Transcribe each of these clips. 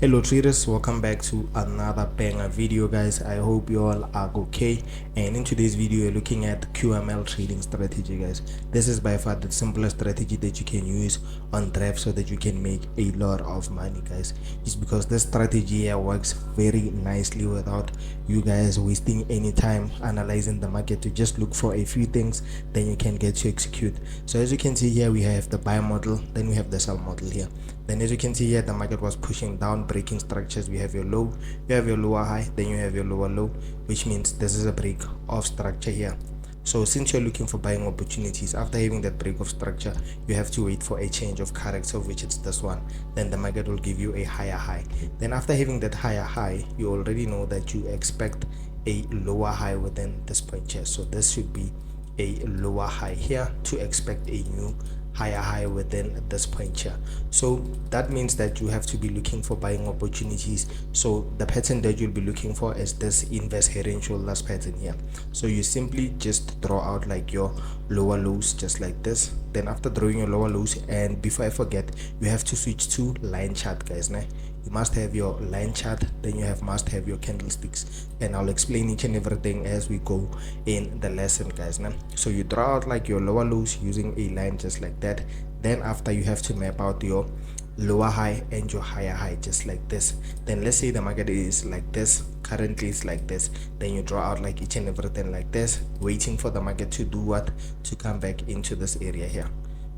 Hello traders, welcome back to another banger video guys. I hope you all are okay, and in today's video we're looking at QML trading strategy guys. This is by far the simplest strategy that you can use on draft so that you can make a lot of money guys. It's because this strategy here works very nicely without you guys wasting any time analyzing the market. To just look for a few things, then you can get to execute. So as you can see here, we have the buy model, then we have the sell model here. Then as you can see here, the market was pushing down, breaking structures. We have your low, you have your lower high, then you have your lower low, which means this is a break of structure here. So since you're looking for buying opportunities, after having that break of structure, you have to wait for a change of character, of which it's this one. Then the market will give you a higher high. Then after having that higher high, you already know that you expect a lower high within this point here. So this should be a lower high here to expect a new higher high within this point here. So that means that you have to be looking for buying opportunities. So the pattern that you'll be looking for is this inverse head and shoulders pattern here. So you simply just draw out like your lower lows just like this. Then after drawing your lower lows, and before I forget, you have to switch to line chart guys. Now you must have your line chart, then you must have your candlesticks, and I'll explain each and everything as we go in the lesson guys. Now so you draw out like your lower lows using a line just like that. Then after, you have to map out your lower high and your higher high just like this. Then let's say the market is like this, currently it's like this, then you draw out like each and everything like this, waiting for the market to do what? To come back into this area here.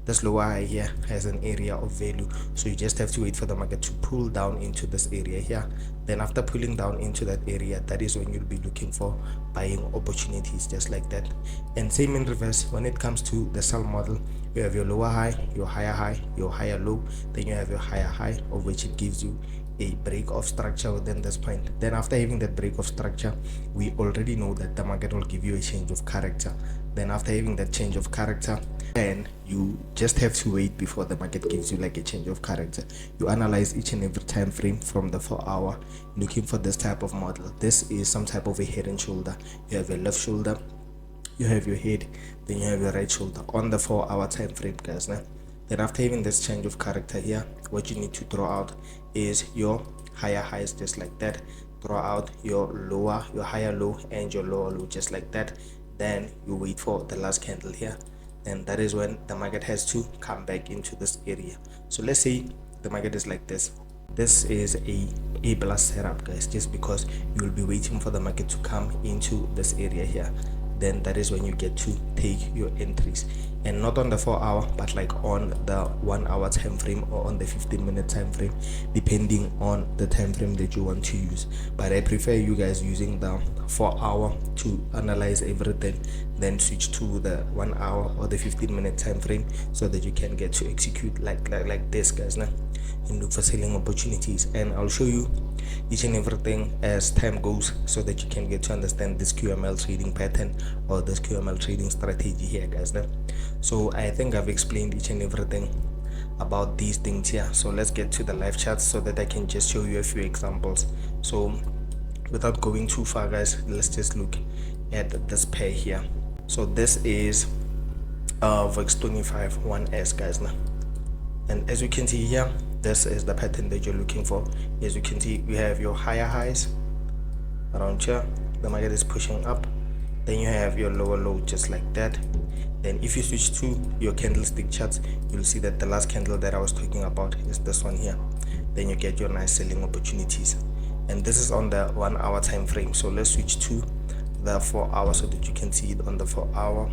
This lower high here has an area of value, so you just have to wait for the market to pull down into this area here. Then after pulling down into that area, that is when you'll be looking for buying opportunities just like that. And same in reverse, when it comes to the sell model, you have your lower high, your higher low, then you have your higher high, of which it gives you a break of structure within this point. Then after having that break of structure, we already know that the market will give you a change of character. Then after having that change of character, and you just have to wait before the market gives you like a change of character. You analyze each and every time frame from the 4-hour, looking for this type of model. This is some type of a head and shoulder. You have your left shoulder, you have your head, then you have your right shoulder on the 4-hour time frame guys. Now then after having this change of character here, what you need to draw out is your higher highs just like that. Draw out your lower, your higher low, and your lower low just like that. Then you wait for the last candle here, and that is when the market has to come back into this area. So let's say the market is like this. This is a plus setup guys, just because you will be waiting for the market to come into this area here. Then that is when you get to take your entries, and not on the 4-hour, but like on the 1-hour time frame or on the 15-minute time frame, depending on the time frame that you want to use. But I prefer you guys using the 4-hour to analyze everything, then switch to the 1-hour or the 15-minute time frame so that you can get to execute like this guys now, and look for selling opportunities. And I'll show you each and everything as time goes so that you can get to understand this QML trading pattern or this QML trading strategy here guys now. So I think I've explained each and everything about these things here. So let's get to the live charts so that I can just show you a few examples. So without going too far guys, let's just look at this pair here. So this is VIX 25 1S guys now, and as you can see here, this is the pattern that you're looking for. As you can see, you have your higher highs around here, the market is pushing up, then you have your lower low just like that. Then if you switch to your candlestick charts, you'll see that the last candle that I was talking about is this one here. Then you get your nice selling opportunities, and this is on the 1-hour time frame. So let's switch to the 4-hour so that you can see it on the 4-hour.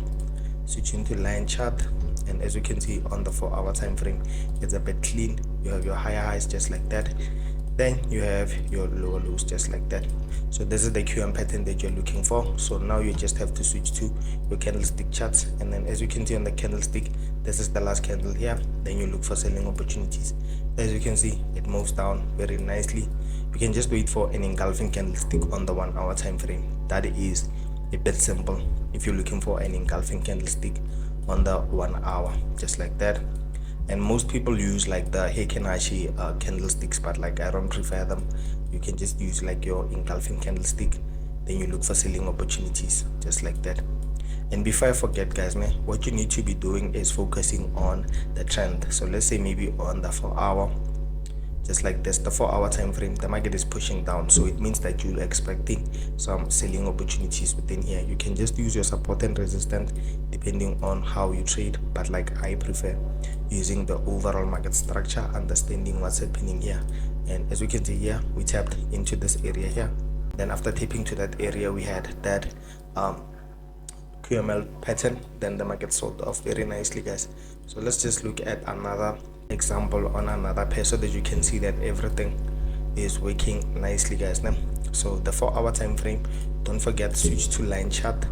Switch into line chart, and as you can see on the 4-hour time frame, it's a bit clean. You have your higher highs just like that, then you have your lower lows just like that. So this is the QM pattern that you're looking for. So now you just have to switch to your candlestick charts, and then as you can see on the candlestick, this is the last candle here. Then you look for selling opportunities. As you can see, it moves down very nicely. You can just wait for an engulfing candlestick on the 1-hour time frame. That is a bit simple if you're looking for an engulfing candlestick on the 1-hour just like that. And most people use like the Heikenhashi candlesticks, but like I don't prefer them. You can just use like your engulfing candlestick, then you look for selling opportunities just like that. And before I forget guys, man, what you need to be doing is focusing on the trend. So let's say maybe on the 4-hour, just like this. The 4-hour time frame, the market is pushing down, so it means that you're expecting some selling opportunities within here. You can just use your support and resistance depending on how you trade, but like I prefer using the overall market structure, understanding what's happening here. And as we can see here, we tapped into this area here. Then after tapping to that area, we had that QML pattern. Then the market sold off very nicely, guys. So let's just look at another example on another pair so that you can see that everything is working nicely, guys. Now, so the 4-hour time frame, don't forget, switch to line chart.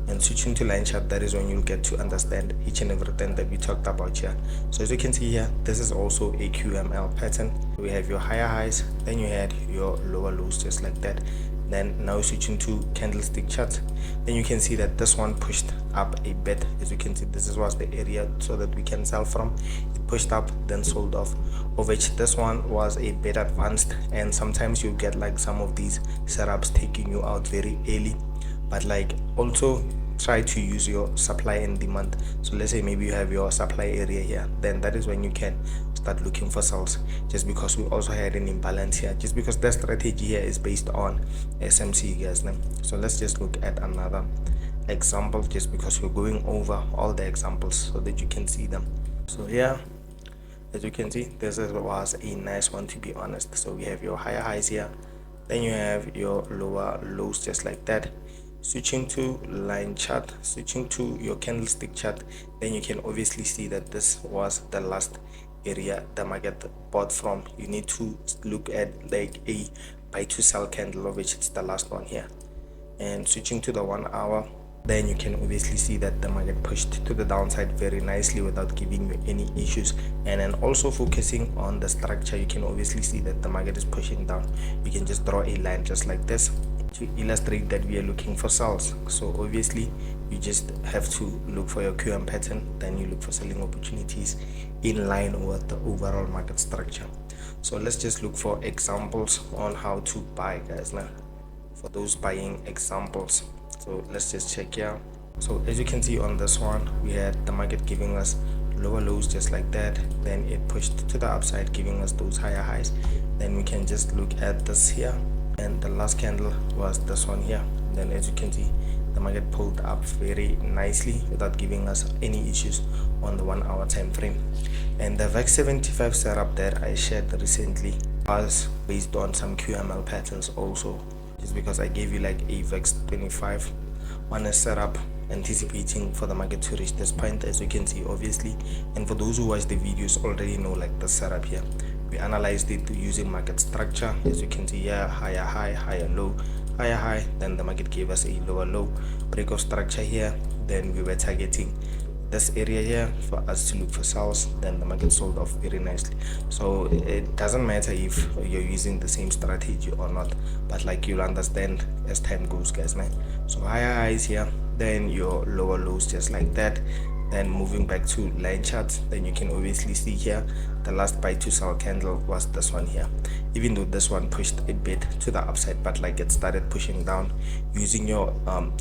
And switching to line chart, that is when you'll get to understand each and everything that we talked about here. So as you can see here, this is also a QML pattern. We have your higher highs, then you had your lower lows, just like that. Then now switching to candlestick chart, then you can see that this one pushed up a bit. As you can see, this was the area so that we can sell from. It pushed up, then sold off, of which this one was a bit advanced, and sometimes you get like some of these setups taking you out very early. But like also try to use your supply and demand. So let's say maybe you have your supply area here, then that is when you can start looking for sales, just because we also had an imbalance here, just because the strategy here is based on SMC, guys. So let's just look at another example, just because we're going over all the examples so that you can see them. So here, as you can see, this was a nice one, to be honest. So we have your higher highs here, then you have your lower lows, just like that. Switching to line chart, switching to your candlestick chart, then you can obviously see that this was the last area the market bought from. You need to look at like a buy to sell candle, of which it's the last one here. And switching to the 1 hour, then you can obviously see that the market pushed to the downside very nicely without giving you any issues. And then also focusing on the structure, you can obviously see that the market is pushing down. You can just draw a line just like this to illustrate that we are looking for sales. So obviously you just have to look for your QM pattern, then you look for selling opportunities in line with the overall market structure. So let's just look for examples on how to buy, guys. Now for those buying examples, so let's just check here. So as you can see on this one, we had the market giving us lower lows just like that, then it pushed to the upside giving us those higher highs. Then we can just look at this here, and the last candle was this one here. Then as you can see, the market pulled up very nicely without giving us any issues on the 1 hour time frame. And the VEX 75 setup that I shared recently was based on some QML patterns also, just because I gave you like a VEX 25 on a setup anticipating for the market to reach this point, as you can see obviously. And for those who watch the videos already know like the setup here, we analyzed it using market structure. As you can see here, higher high, higher low, higher high, then the market gave us a lower low, break of structure here, then we were targeting this area here for us to look for sales, then the market sold off very nicely. So it doesn't matter if you're using the same strategy or not, but like you'll understand as time goes, guys, man. So higher highs here, then your lower lows just like that. Then moving back to line charts, then you can obviously see here the last buy to sell candle was this one here, even though this one pushed a bit to the upside, but like it started pushing down. Using your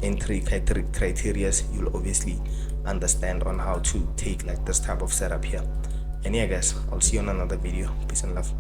entry criteria, you'll obviously understand on how to take like this type of setup here. And yeah, guys, I'll see you on another video. Peace and love.